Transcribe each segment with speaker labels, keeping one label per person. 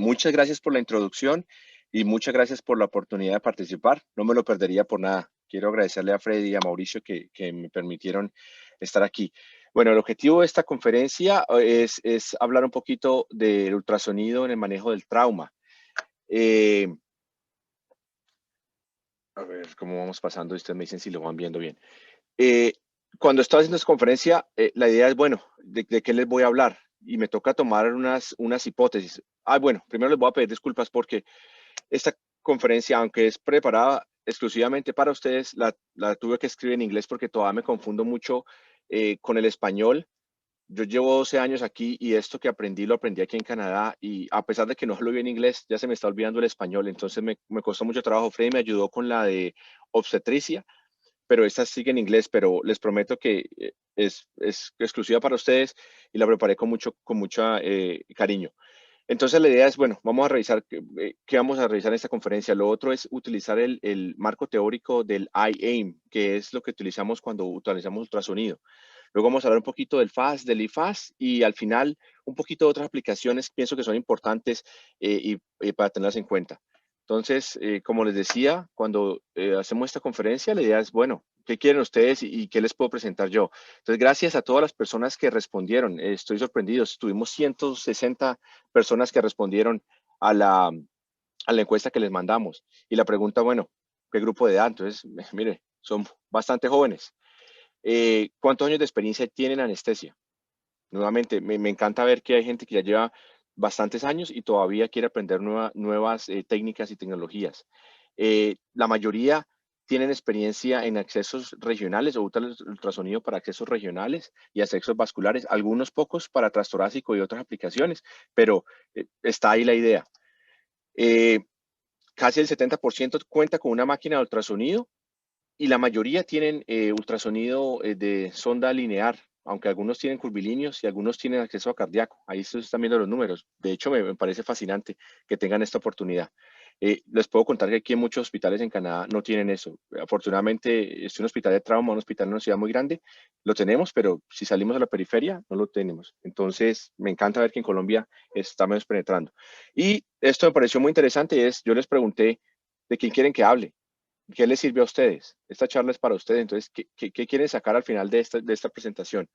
Speaker 1: muchas gracias por la introducción y muchas gracias por la oportunidad de participar. No me lo perdería por nada. Quiero agradecerle a Freddy y a Mauricio que me permitieron estar aquí. Bueno, el objetivo de esta conferencia es hablar un poquito del ultrasonido en el manejo del trauma. Eh, a ver cómo vamos pasando. Ustedes me dicen si lo van viendo bien. Eh, Cuando estaba haciendo esta conferencia, la idea es, bueno, ¿de qué les voy a hablar? Y me toca tomar unas hipótesis. Bueno, primero les voy a pedir disculpas porque esta conferencia, aunque es preparada exclusivamente para ustedes, la tuve que escribir en inglés porque todavía me confundo mucho con el español. Yo llevo 12 años aquí y esto que aprendí lo aprendí aquí en Canadá y a pesar de que no hablo bien inglés, ya se me está olvidando el español. Entonces me costó mucho trabajo. Freddy me ayudó con la de obstetricia, pero esta sigue en inglés, pero les prometo que es exclusiva para ustedes y la preparé con mucha cariño. Entonces la idea es, bueno, vamos a revisar qué vamos a revisar en esta conferencia. Lo otro es utilizar el marco teórico del IAIM, que es lo que utilizamos cuando utilizamos ultrasonido. Luego vamos a hablar un poquito del FAST, del IFAST y al final un poquito de otras aplicaciones que pienso que son importantes y para tenerlas en cuenta. Entonces, como les decía, cuando hacemos esta conferencia, la idea es, bueno, ¿qué quieren ustedes y qué les puedo presentar yo? Entonces, gracias a todas las personas que respondieron. Estoy sorprendido. Tuvimos 160 personas que respondieron a la encuesta que les mandamos. Y la pregunta, bueno, ¿qué grupo de edad? Entonces, mire, son bastante jóvenes. ¿Cuántos años de experiencia tienen en anestesia? Nuevamente, me encanta ver que hay gente que ya lleva bastantes años y todavía quiere aprender nuevas técnicas y tecnologías. La mayoría tienen experiencia en accesos regionales o usan el ultrasonido para accesos regionales y accesos vasculares, algunos pocos para transtorácico y otras aplicaciones, pero está ahí la idea. Eh, Casi el 70% cuenta con una máquina de ultrasonido y la mayoría tienen ultrasonido de sonda lineal, aunque algunos tienen curvilíneos y algunos tienen acceso a cardíaco. Ahí ustedes están viendo los números. De hecho, me parece fascinante que tengan esta oportunidad. Les puedo contar que aquí en muchos hospitales en Canadá no tienen eso. Afortunadamente, es un hospital de trauma, un hospital en una ciudad muy grande, lo tenemos, pero si salimos a la periferia, no lo tenemos. Entonces, me encanta ver que en Colombia estamos penetrando. Y esto me pareció muy interesante, yo les pregunté de quién quieren que hable. ¿Qué les sirve a ustedes? Esta charla es para ustedes. Entonces, ¿qué quieren sacar al final de esta presentación?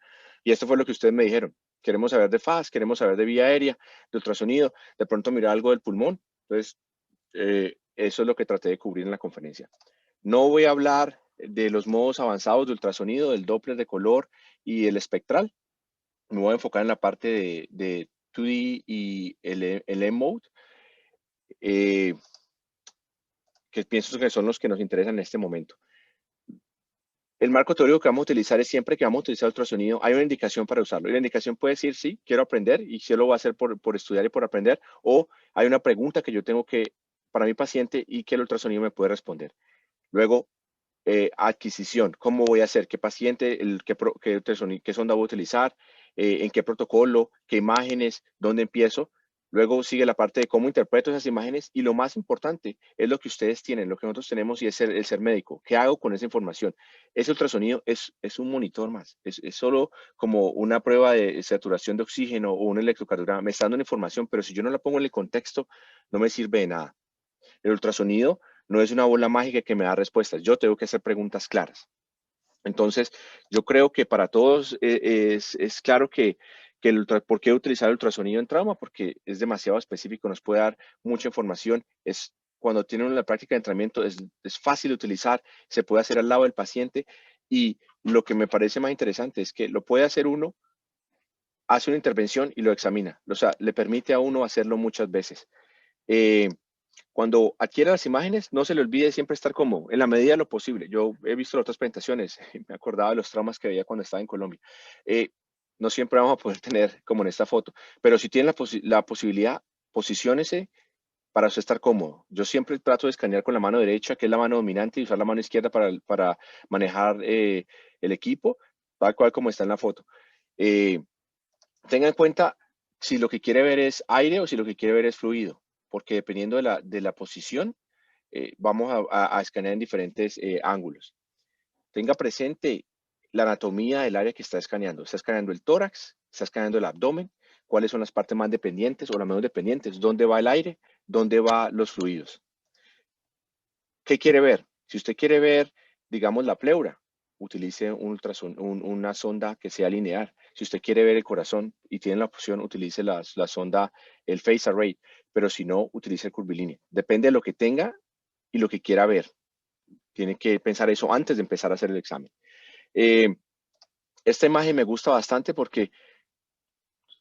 Speaker 1: Y esto fue lo que ustedes me dijeron. Queremos saber de FAS, queremos saber de vía aérea, de ultrasonido, de pronto mirar algo del pulmón. Entonces, eso es lo que traté de cubrir en la conferencia. No voy a hablar de los modos avanzados de ultrasonido, del Doppler de color y el espectral. Me voy a enfocar en la parte de 2D y el M-Mode. Eh, que pienso que son los que nos interesan en este momento. El marco teórico que vamos a utilizar es siempre que vamos a utilizar ultrasonido, hay una indicación para usarlo. Y la indicación puede decir, sí, quiero aprender y si lo voy a hacer por estudiar y por aprender, o hay una pregunta que yo tengo que, para mi paciente y que el ultrasonido me puede responder. Luego, adquisición, cómo voy a hacer, qué paciente, qué sonda voy a utilizar, en qué protocolo, qué imágenes, dónde empiezo. Luego sigue la parte de cómo interpreto esas imágenes y lo más importante es lo que ustedes tienen, lo que nosotros tenemos y es el ser médico. ¿Qué hago con esa información? Ese ultrasonido es un monitor más, es solo como una prueba de saturación de oxígeno o un electrocardiograma. Me está dando una información, pero si yo no la pongo en el contexto, no me sirve de nada. El ultrasonido no es una bola mágica que me da respuestas. Yo tengo que hacer preguntas claras. Entonces, yo creo que para todos es claro ¿por qué utilizar el ultrasonido en trauma? Porque es demasiado específico, nos puede dar mucha información. Cuando tienen la práctica de entrenamiento, es fácil de utilizar, se puede hacer al lado del paciente y lo que me parece más interesante es que lo puede hacer uno, hace una intervención y lo examina. O sea, le permite a uno hacerlo muchas veces. Eh, Cuando adquiera las imágenes, no se le olvide siempre estar como en la medida de lo posible. Yo he visto otras presentaciones, me acordaba de los traumas que veía cuando estaba en Colombia. Eh, no siempre vamos a poder tener como en esta foto, pero si tienen la posibilidad, posiciónese para usted estar cómodo. Yo siempre trato de escanear con la mano derecha, que es la mano dominante, y usar la mano izquierda para manejar el equipo, tal cual como está en la foto. Eh, Tenga en cuenta si lo que quiere ver es aire o si lo que quiere ver es fluido, porque dependiendo de la posición, vamos a escanear en diferentes ángulos. Tenga presente la anatomía del área que está escaneando. Está escaneando el tórax, está escaneando el abdomen, cuáles son las partes más dependientes o las menos dependientes, dónde va el aire, dónde van los fluidos. ¿Qué quiere ver? Si usted quiere ver, digamos, la pleura, utilice una sonda que sea lineal. Si usted quiere ver el corazón y tiene la opción, utilice la sonda, el phase array, pero si no, utilice el curvilíneo. Depende de lo que tenga y lo que quiera ver. Tiene que pensar eso antes de empezar a hacer el examen. Esta imagen me gusta bastante porque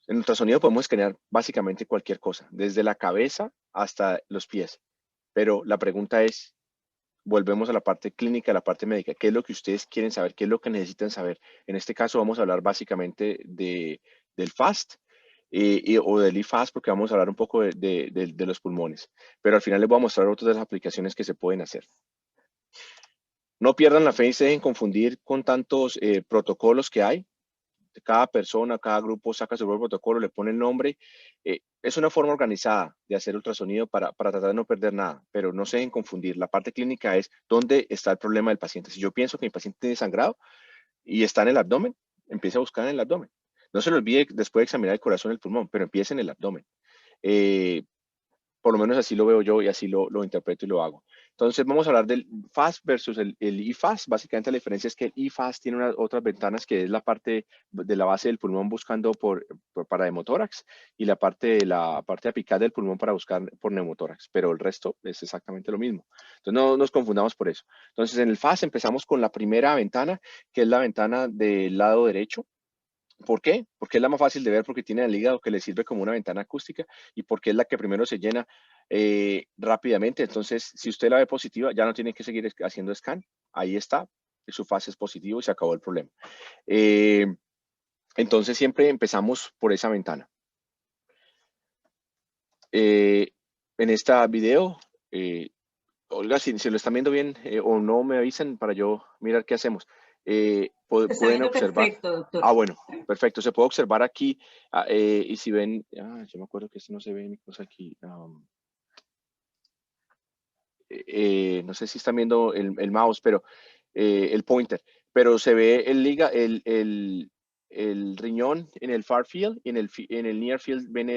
Speaker 1: en ultrasonido podemos escanear básicamente cualquier cosa, desde la cabeza hasta los pies. Pero la pregunta es, volvemos a la parte clínica, a la parte médica. ¿Qué es lo que ustedes quieren saber? ¿Qué es lo que necesitan saber? En este caso vamos a hablar básicamente del FAST o del IFAST porque vamos a hablar un poco de los pulmones. Pero al final les voy a mostrar otras de las aplicaciones que se pueden hacer. No pierdan la fe y se dejen confundir con tantos protocolos que hay. Cada persona, cada grupo saca su propio protocolo, le pone el nombre. Es una forma organizada de hacer ultrasonido para tratar de no perder nada, pero no se dejen confundir. La parte clínica es dónde está el problema del paciente. Si yo pienso que mi paciente tiene sangrado y está en el abdomen, empiece a buscar en el abdomen. No se le olvide después de examinar el corazón y el pulmón, pero empiece en el abdomen. Por lo menos así lo veo yo y así lo interpreto y lo hago. Entonces vamos a hablar del FAST versus el IFAST. Básicamente la diferencia es que el IFAST tiene otras ventanas que es la parte de la base del pulmón buscando para hemotórax y la parte apical del pulmón para buscar por neumotórax, pero el resto es exactamente lo mismo. Entonces no nos confundamos por eso. Entonces en el FAST empezamos con la primera ventana, que es la ventana del lado derecho. ¿Por qué? Porque es la más fácil de ver porque tiene el hígado que le sirve como una ventana acústica y porque es la que primero se llena rápidamente. Entonces, si usted la ve positiva, ya no tiene que seguir haciendo scan. Ahí está, su fase es positivo y se acabó el problema. Entonces, siempre empezamos por esa ventana. En este video, Olga, si lo están viendo bien o no, me avisan para yo mirar qué hacemos.
Speaker 2: Se está
Speaker 1: Pueden
Speaker 2: viendo
Speaker 1: observar.
Speaker 2: perfecto, doctor.
Speaker 1: Ah, bueno, perfecto. Se puede observar aquí y si ven, yo me acuerdo que esto no se ve mi cosa aquí. No sé si están viendo el mouse, pero el pointer, pero se ve el riñón en el far field y en el near field ven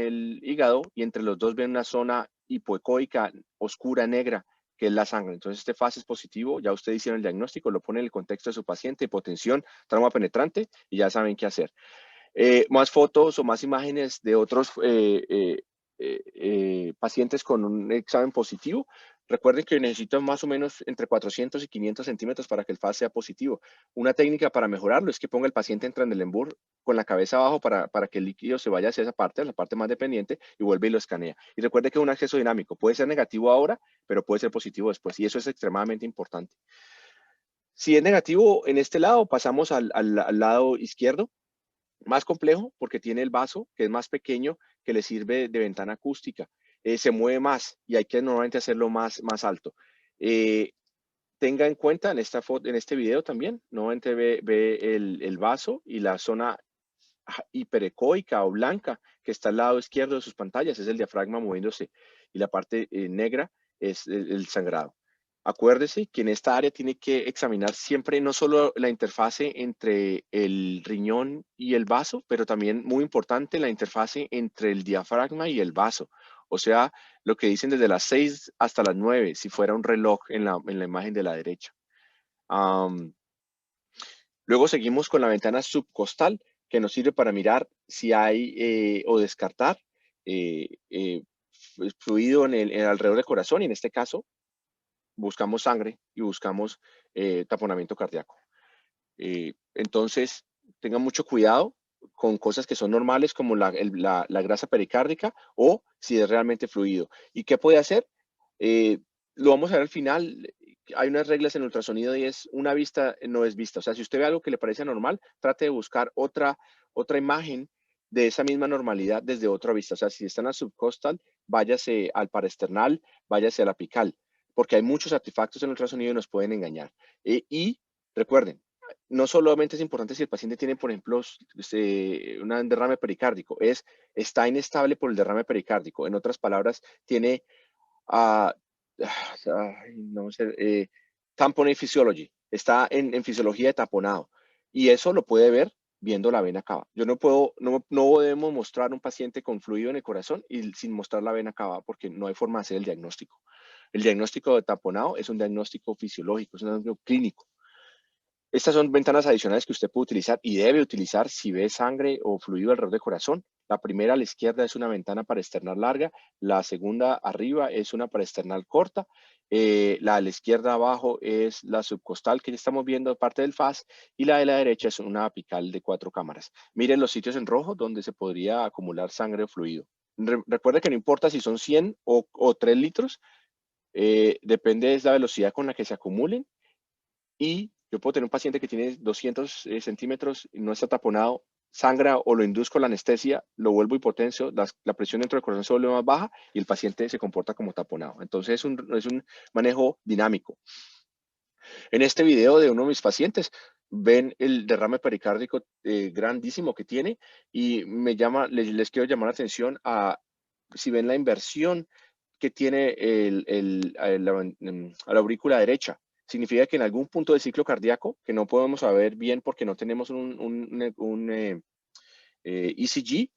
Speaker 1: el hígado y entre los dos ven una zona hipoecoica oscura negra que es la sangre. Entonces este fase es positivo, ya ustedes hicieron el diagnóstico, lo ponen en el contexto de su paciente, hipotensión, trauma penetrante y ya saben qué hacer. Más fotos o más imágenes de otros pacientes con un examen positivo. Recuerden que necesitan más o menos entre 400 y 500 centímetros para que el FAS sea positivo. Una técnica para mejorarlo es que ponga el paciente en Trendelenburg con la cabeza abajo para que el líquido se vaya hacia esa parte, la parte más dependiente, y vuelve y lo escanea. Y recuerde que es un acceso dinámico. Puede ser negativo ahora, pero puede ser positivo después. Y eso es extremadamente importante. Si es negativo en este lado, pasamos al lado izquierdo. Más complejo porque tiene el vaso que es más pequeño que le sirve de ventana acústica. Se mueve más y hay que normalmente hacerlo más alto. Tenga en cuenta en esta foto, en este video también, normalmente ve el vaso y la zona hiperecoica o blanca que está al lado izquierdo de sus pantallas, es el diafragma moviéndose y la parte negra es el sangrado. Acuérdese que en esta área tiene que examinar siempre no solo la interfase entre el riñón y el vaso, pero también muy importante la interfase entre el diafragma y el vaso. O sea, lo que dicen desde las 6 hasta las 9, si fuera un reloj en la imagen de la derecha. Luego seguimos con la ventana subcostal, que nos sirve para mirar si hay o descartar fluido en el alrededor del corazón y en este caso buscamos sangre y buscamos taponamiento cardíaco. Entonces, tengan mucho cuidado con cosas que son normales como la grasa pericárdica o si es realmente fluido. ¿Y qué puede hacer? Lo vamos a ver al final. Hay unas reglas en ultrasonido y es una vista no es vista. O sea, si usted ve algo que le parece normal, trate de buscar otra imagen de esa misma normalidad desde otra vista. O sea, si está en la subcostal, váyase al parasternal, váyase al apical, porque hay muchos artefactos en ultrasonido y nos pueden engañar. Y recuerden, no solamente es importante si el paciente tiene, por ejemplo, un derrame pericárdico, está inestable por el derrame pericárdico. En otras palabras, tiene no sé, tamponade physiology, está en fisiología de taponado. Y eso lo puede ver viendo la vena cava. Yo no podemos mostrar un paciente con fluido en el corazón y sin mostrar la vena cava porque no hay forma de hacer el diagnóstico. El diagnóstico de taponado es un diagnóstico fisiológico, es un diagnóstico clínico. Estas son ventanas adicionales que usted puede utilizar y debe utilizar si ve sangre o fluido alrededor del corazón. La primera a la izquierda es una ventana paraesternal larga, la segunda arriba es una paraesternal corta, la de la izquierda abajo es la subcostal que ya estamos viendo parte del FAS y la de la derecha es una apical de 4 cámaras. Miren los sitios en rojo donde se podría acumular sangre o fluido. Recuerde que no importa si son 100 o 3 litros, depende de la velocidad con la que se acumulen. Y yo puedo tener un paciente que tiene 200 centímetros, no está taponado, sangra o lo induzco la anestesia, lo vuelvo hipotenso, la presión dentro del corazón se vuelve más baja y el paciente se comporta como taponado. Entonces es un manejo dinámico. En este video de uno de mis pacientes, ven el derrame pericárdico grandísimo que tiene y les quiero llamar la atención a si ven la inversión que tiene a la aurícula derecha. Significa que en algún punto del ciclo cardíaco, que no podemos saber bien porque no tenemos un ECG,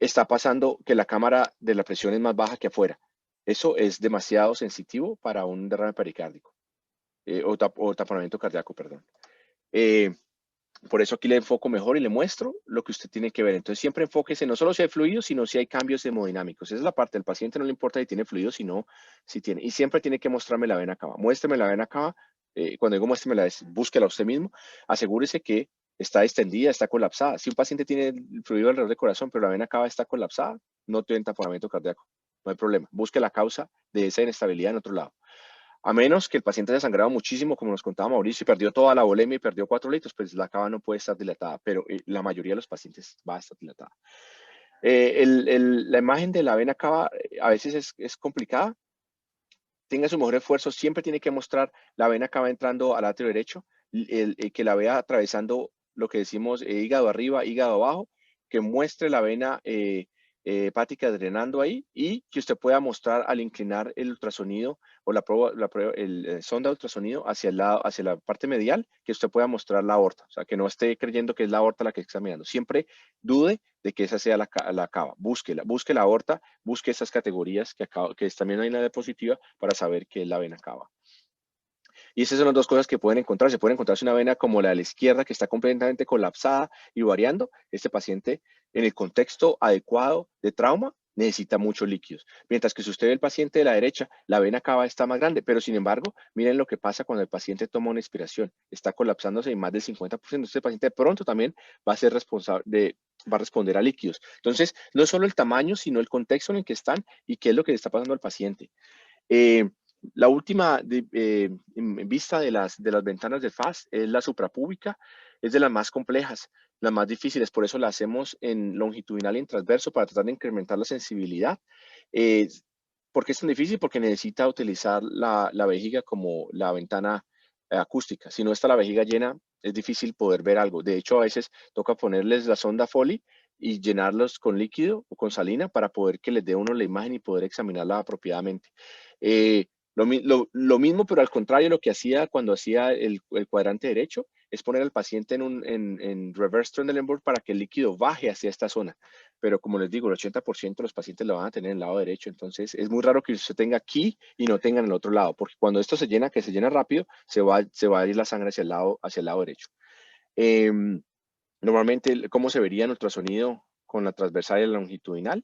Speaker 1: está pasando que la cámara de la presión es más baja que afuera. Eso es demasiado sensitivo para un derrame pericárdico o taponamiento cardíaco, perdón. Por eso aquí le enfoco mejor y le muestro lo que usted tiene que ver. Entonces siempre enfóquese no solo si hay fluido, sino si hay cambios hemodinámicos. Esa es la parte del paciente, no le importa si tiene fluido, sino si tiene. Y siempre tiene que mostrarme la vena cava. Muéstreme la vena cava. Cuando digo muéstremela, búsquela usted mismo. Asegúrese que está extendida, está colapsada. Si un paciente tiene fluido alrededor del corazón, pero la vena cava está colapsada, no tiene taponamiento cardíaco. No hay problema. Busque la causa de esa inestabilidad en otro lado. A menos que el paciente haya sangrado muchísimo, como nos contaba Mauricio, y perdió toda la volemia y perdió 4 litros, pues la cava no puede estar dilatada, pero la mayoría de los pacientes va a estar dilatada. La imagen de la vena cava a veces es complicada. Tenga su mejor esfuerzo, siempre tiene que mostrar la vena cava entrando al atrio derecho, que la vea atravesando lo que decimos hígado arriba, hígado abajo, que muestre la vena hepática drenando ahí y que usted pueda mostrar al inclinar el ultrasonido o el sonda de ultrasonido hacia el lado, hacia la parte medial, que usted pueda mostrar la aorta, o sea, que no esté creyendo que es la aorta la que está mirando. Siempre dude de que esa sea la cava. Busque la aorta, busque esas categorías que también hay en la diapositiva para saber qué es la vena cava. Y esas son las dos cosas que pueden encontrar. Se puede encontrarse una vena como la de la izquierda que está completamente colapsada y variando. Este paciente, en el contexto adecuado de trauma, necesita muchos líquidos. Mientras que si usted ve el paciente de la derecha, la vena cava está más grande, pero sin embargo, miren lo que pasa cuando el paciente toma una inspiración. Está colapsándose en más del 50%. Este paciente de pronto también va a ser va a responder a líquidos. Entonces, no solo el tamaño, sino el contexto en el que están y qué es lo que le está pasando al paciente. La última en vista de las ventanas de FAST es la suprapúbica, es de las más complejas, las más difíciles, por eso la hacemos en longitudinal y en transverso para tratar de incrementar la sensibilidad. ¿Por qué es tan difícil? Porque necesita utilizar la vejiga como la ventana acústica. Si no está la vejiga llena, es difícil poder ver algo. De hecho, a veces toca ponerles la sonda Foley y llenarlos con líquido o con salina para poder que les dé uno la imagen y poder examinarla apropiadamente. Lo mismo, pero al contrario, lo que hacía cuando hacía el cuadrante derecho es poner al paciente en reverse Trendelenburg para que el líquido baje hacia esta zona. Pero como les digo, el 80% de los pacientes lo van a tener en el lado derecho. Entonces, es muy raro que usted tenga aquí y no tenga en el otro lado, porque cuando esto se llena, que se llena rápido, se va a ir la sangre hacia el lado derecho. Normalmente, ¿cómo se vería en ultrasonido con la transversal y la longitudinal?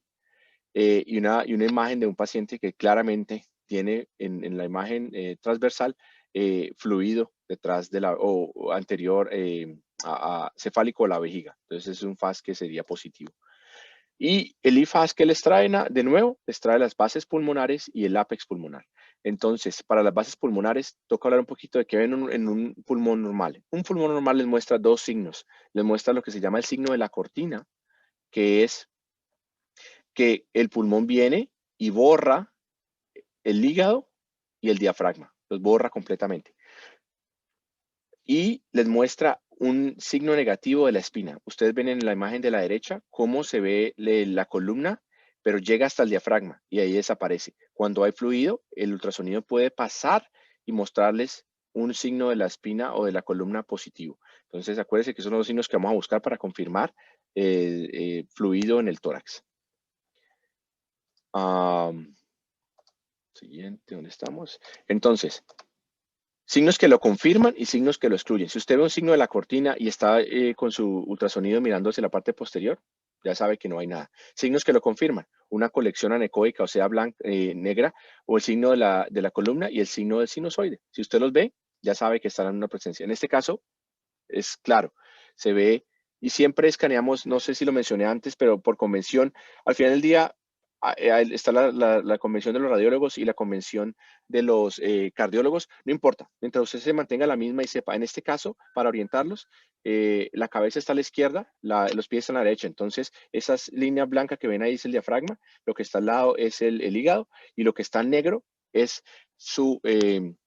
Speaker 1: Y una imagen de un paciente que claramente tiene en la imagen transversal fluido detrás de o anterior a cefálico a la vejiga. Entonces es un FAS que sería positivo. Y el IFAS que les trae, de nuevo, les trae las bases pulmonares y el ápex pulmonar. Entonces, para las bases pulmonares, toca hablar un poquito de qué ven en un pulmón normal. Un pulmón normal les muestra dos signos. Les muestra lo que se llama el signo de la cortina, que es que el pulmón viene y borra el hígado y el diafragma, los borra completamente. Y les muestra un signo negativo de la espina. Ustedes ven en la imagen de la derecha cómo se ve la columna, pero llega hasta el diafragma y ahí desaparece. Cuando hay fluido, el ultrasonido puede pasar y mostrarles un signo de la espina o de la columna positivo. Entonces, acuérdense que esos son los signos que vamos a buscar para confirmar fluido en el tórax. Siguiente, ¿dónde estamos? Entonces, signos que lo confirman y signos que lo excluyen. Si usted ve un signo de la cortina y está con su ultrasonido mirando hacia la parte posterior, ya sabe que no hay nada. Signos que lo confirman, una colección anecoica, o sea, blanca, negra, o el signo de la columna y el signo del sinusoide. Si usted los ve, ya sabe que están en una presencia. En este caso, es claro, se ve y siempre escaneamos, no sé si lo mencioné antes, pero por convención, al final del día está la convención de los radiólogos y la convención de los cardiólogos, no importa, mientras usted se mantenga la misma y sepa, en este caso, para orientarlos, la cabeza está a la izquierda, los pies están a la derecha, entonces esas líneas blancas que ven ahí es el diafragma, lo que está al lado es el hígado y lo que está en negro es su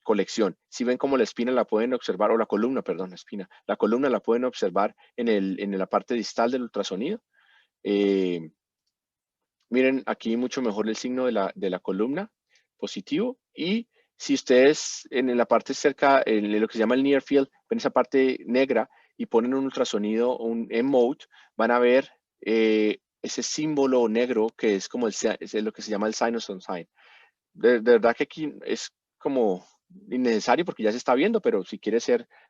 Speaker 1: colección. Si ven como la espina la pueden observar, o la columna, perdón, la columna la pueden observar en la parte distal del ultrasonido. Miren aquí mucho mejor el signo de la columna, positivo, y si ustedes en la parte cerca, en lo que se llama el near field, ven esa parte negra y ponen un ultrasonido, un M-mode, van a ver ese símbolo negro que es como es lo que se llama el sinus on sign. De verdad que aquí es como innecesario porque ya se está viendo, pero si quiere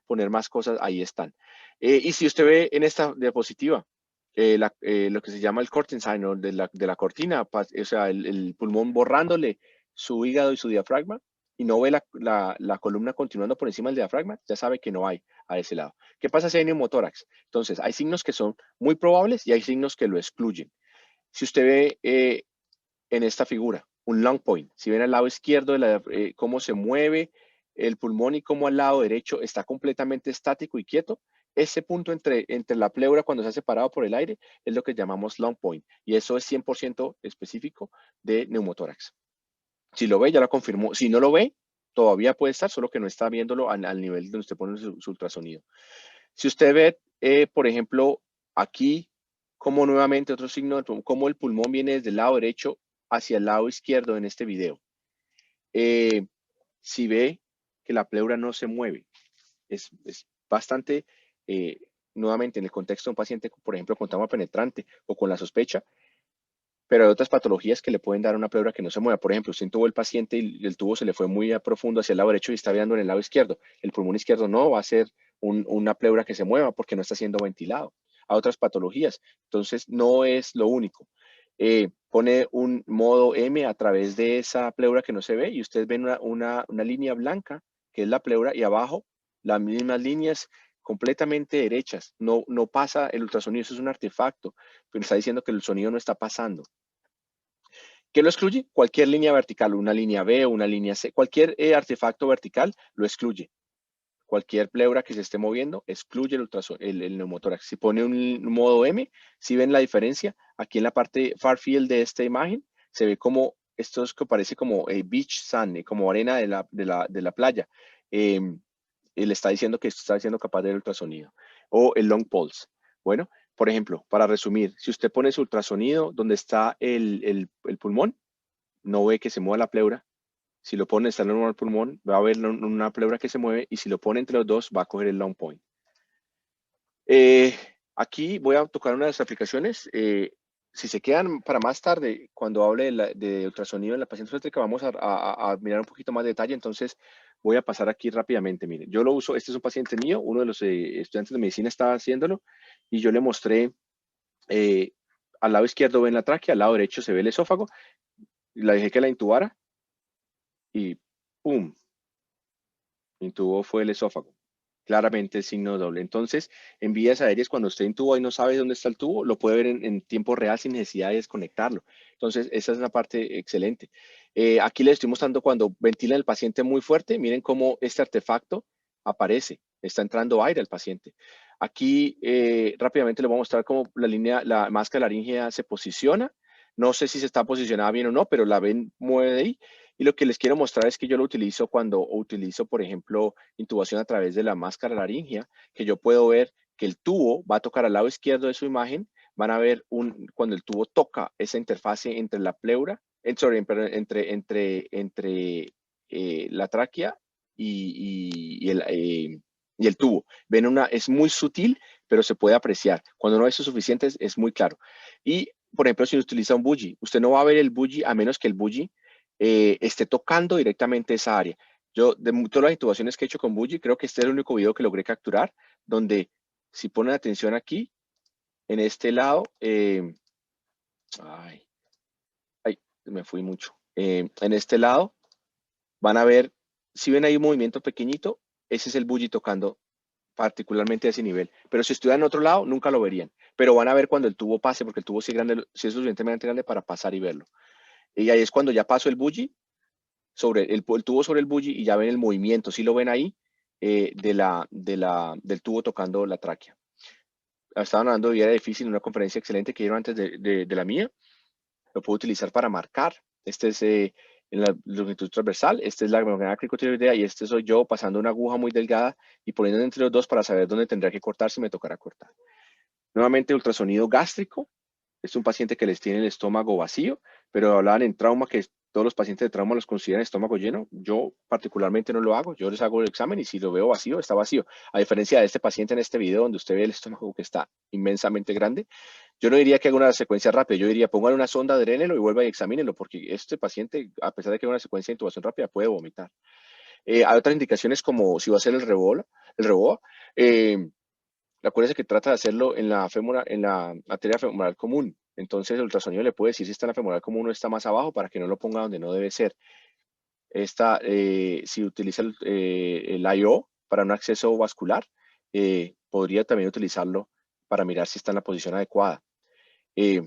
Speaker 1: poner más cosas, ahí están. Y si usted ve en esta diapositiva, lo que se llama el curtain sign, ¿no? de la cortina, o sea, el pulmón borrándole su hígado y su diafragma, y no ve la columna continuando por encima del diafragma, ya sabe que no hay a ese lado. ¿Qué pasa si hay neumotórax? Entonces, hay signos que son muy probables y hay signos que lo excluyen. Si usted ve en esta figura, un long point. Si ven al lado izquierdo cómo se mueve el pulmón y cómo al lado derecho está completamente estático y quieto, ese punto entre la pleura cuando se ha separado por el aire es lo que llamamos long point. Y eso es 100% específico de neumotórax. Si lo ve, ya lo confirmó. Si no lo ve, todavía puede estar, solo que no está viéndolo al nivel donde usted pone su ultrasonido. Si usted ve, por ejemplo, aquí, como nuevamente otro signo, como el pulmón viene desde el lado derecho hacia el lado izquierdo en este video. Si ve que la pleura no se mueve, es bastante, nuevamente en el contexto de un paciente, por ejemplo, con trauma penetrante o con la sospecha, pero hay otras patologías que le pueden dar una pleura que no se mueva. Por ejemplo, usted intubó el paciente y el tubo se le fue muy a profundo hacia el lado derecho y está viendo en el lado izquierdo. El pulmón izquierdo no va a ser una pleura que se mueva porque no está siendo ventilado. A otras patologías. Entonces, no es lo único. Pone un modo M a través de esa pleura que no se ve y ustedes ven una línea blanca que es la pleura y abajo las mismas líneas completamente derechas. No pasa el ultrasonido, eso es un artefacto, pero está diciendo que el sonido no está pasando. ¿Qué lo excluye? Cualquier línea vertical, una línea B o una línea C, cualquier artefacto vertical lo excluye. Cualquier pleura que se esté moviendo excluye el neumotórax. Si pone un modo M, si ven la diferencia, aquí en la parte far field de esta imagen, se ve como esto es que parece como beach sand, como arena de la playa. Le está diciendo que está siendo capaz del ultrasonido. O el long pulse. Bueno, por ejemplo, para resumir, si usted pone su ultrasonido donde está el pulmón, no ve que se mueva la pleura. Si lo pone, está en el pulmón, va a haber una pleura que se mueve y si lo pone entre los dos, va a coger el long point. Aquí voy a tocar una de las aplicaciones. Si se quedan para más tarde, cuando hable de ultrasonido en la paciente obstétrica, vamos a mirar un poquito más de detalle. Entonces, voy a pasar aquí rápidamente. Miren, yo lo uso, este es un paciente mío, uno de los estudiantes de medicina estaba haciéndolo y yo le mostré, al lado izquierdo ven la tráquea, al lado derecho se ve el esófago, y la dejé que la intubara y ¡pum! Intubó fue el esófago. Claramente el signo doble. Entonces, en vías aéreas, cuando usted intuba y no sabe dónde está el tubo, lo puede ver en tiempo real sin necesidad de desconectarlo. Entonces, esa es una parte excelente. Aquí les estoy mostrando cuando ventilan el paciente muy fuerte, miren cómo este artefacto aparece. Está entrando aire al paciente. Aquí rápidamente les voy a mostrar cómo la máscara laríngea se posiciona. No sé si se está posicionada bien o no, pero la ven, mueve de ahí. Y lo que les quiero mostrar es que yo lo utilizo cuando utilizo, por ejemplo, intubación a través de la máscara laríngea, que yo puedo ver que el tubo va a tocar al lado izquierdo de su imagen. Van a ver cuando el tubo toca esa interfase entre la pleura, entre la tráquea y y el tubo. Ven es muy sutil, pero se puede apreciar. Cuando no es suficiente, es muy claro. Y, por ejemplo, si utiliza un buggy, usted no va a ver el buggy a menos que el buggy esté tocando directamente esa área. Yo, de todas las intubaciones que he hecho con buggy, creo que este es el único video que logré capturar, donde si ponen atención aquí, en este lado, ay, ay, me fui mucho. En este lado, van a ver, si ven ahí un movimiento pequeñito, ese es el buggy tocando particularmente a ese nivel. Pero si estuvieran en otro lado, nunca lo verían. Pero van a ver cuando el tubo pase, porque el tubo sí es, grande, sí es suficientemente grande para pasar y verlo. Y ahí es cuando ya pasó el buggy, sobre el tubo sobre el buggy, y ya ven el movimiento, si lo ven ahí, del tubo tocando la tráquea. Estaban hablando de vida difícil en una conferencia excelente que dieron antes de la mía. Lo puedo utilizar para marcar. Este es en la longitud transversal, esta es la membrana cricotiroidea y este soy yo pasando una aguja muy delgada y poniendo entre los dos para saber dónde tendría que cortar si me tocará cortar. Nuevamente, ultrasonido gástrico. Es un paciente que les tiene el estómago vacío, pero hablaban en trauma que todos los pacientes de trauma los consideran estómago lleno. Yo particularmente no lo hago. Yo les hago el examen y si lo veo vacío, está vacío. A diferencia de este paciente en este video donde usted ve el estómago que está inmensamente grande, yo no diría que haga una secuencia rápida. Yo diría póngale una sonda, drénelo y vuelva y examínelo, porque este paciente, a pesar de que haga una secuencia de intubación rápida, puede vomitar. Hay otras indicaciones como si va a ser el REBOA. Acuérdese que trata de hacerlo en la arteria femoral común. Entonces el ultrasonido le puede decir si está en la femoral común o está más abajo para que no lo ponga donde no debe ser. Si utiliza el IO para un acceso vascular, podría también utilizarlo para mirar si está en la posición adecuada. Eh,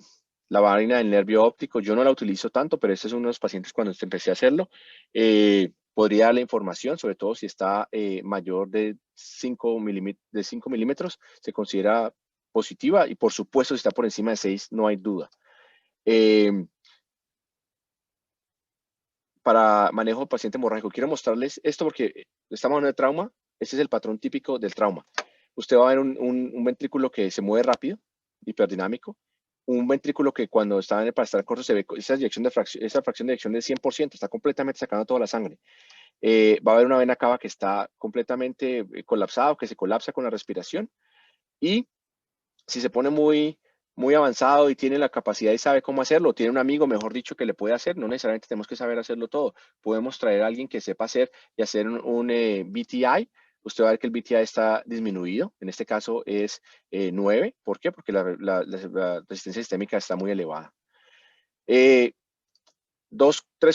Speaker 1: la vaina del nervio óptico, yo no la utilizo tanto, pero este es uno de los pacientes cuando empecé a hacerlo. Podría darle información, sobre todo si está mayor de 5 milímetros, se considera positiva y por supuesto si está por encima de 6, no hay duda. Para manejo del paciente hemorrágico, quiero mostrarles esto porque estamos hablando de trauma. Este es el patrón típico del trauma. Usted va a ver un ventrículo que se mueve rápido, hiperdinamico, un ventrículo que cuando está para estar corto se ve esa fracción de eyección del 100%, está completamente sacando toda la sangre. Va a haber una vena cava que está completamente colapsada, que se colapsa con la respiración, y si se pone muy avanzado y tiene la capacidad y sabe cómo hacerlo, tiene un amigo, mejor dicho, que le puede hacer, no necesariamente tenemos que saber hacerlo todo. Podemos traer a alguien que sepa hacer y hacer un BTI. Usted va a ver que el BTI está disminuido, en este caso es 9. ¿Por qué? Porque la resistencia sistémica está muy elevada. Tres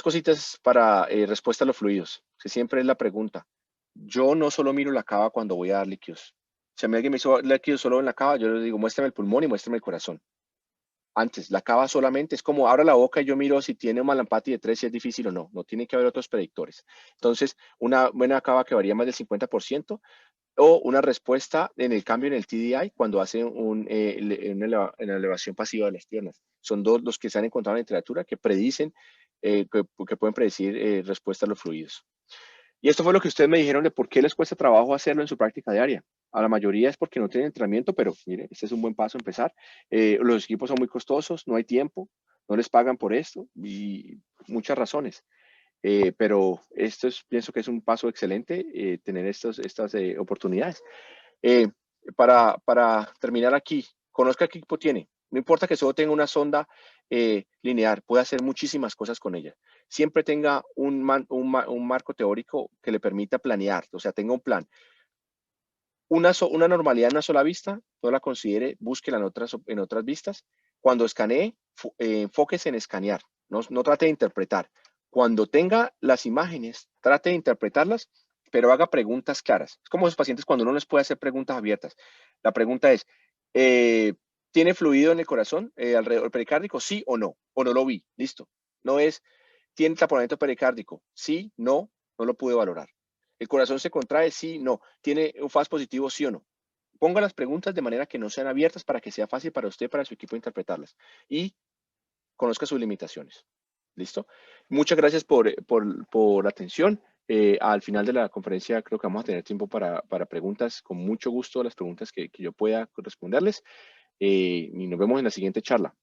Speaker 1: cositas para respuesta a los fluidos, que siempre es la pregunta. Yo no solo miro la cava cuando voy a dar líquidos. Si a mí alguien me hizo líquidos solo en la cava, yo le digo, muéstrame el pulmón y muéstrame el corazón. Antes, la cava solamente es como abra la boca y yo miro si tiene un malampati de 3, si es difícil o no. No tiene que haber otros predictores. Entonces, una buena cava que varía más del 50% o una respuesta en el cambio en el TDI cuando hace una elevación pasiva de las piernas. Son dos los que se han encontrado en la literatura que predicen, que pueden predecir respuesta a los fluidos. Y esto fue lo que ustedes me dijeron de por qué les cuesta trabajo hacerlo en su práctica diaria. A la mayoría es porque no tienen entrenamiento, pero mire, este es un buen paso a empezar. Los equipos son muy costosos, no hay tiempo, no les pagan por esto y muchas razones. Pero pienso que es un paso excelente tener estas oportunidades. Eh, para terminar aquí, conozca qué equipo tiene. No importa que solo tenga una sonda lineal, puede hacer muchísimas cosas con ella. Siempre tenga un marco teórico que le permita planear, o sea, tenga un plan. Una normalidad en una sola vista, no la considere, búsquela en otras vistas. Cuando escanee, enfóquese en escanear, no trate de interpretar. Cuando tenga las imágenes, trate de interpretarlas, pero haga preguntas claras. Es como los pacientes cuando uno les puede hacer preguntas abiertas. La pregunta es, ¿tiene fluido en el corazón alrededor del pericárdico? ¿Sí o no lo vi, listo. No es, ¿tiene taponamiento pericárdico? Sí, no lo pude valorar. ¿El corazón se contrae? Sí, no. ¿Tiene un FAS positivo? Sí o no. Ponga las preguntas de manera que no sean abiertas para que sea fácil para usted y para su equipo interpretarlas. Y conozca sus limitaciones. ¿Listo? Muchas gracias por la atención. Al final de la conferencia creo que vamos a tener tiempo para preguntas. Con mucho gusto las preguntas que yo pueda responderles. Y nos vemos en la siguiente charla.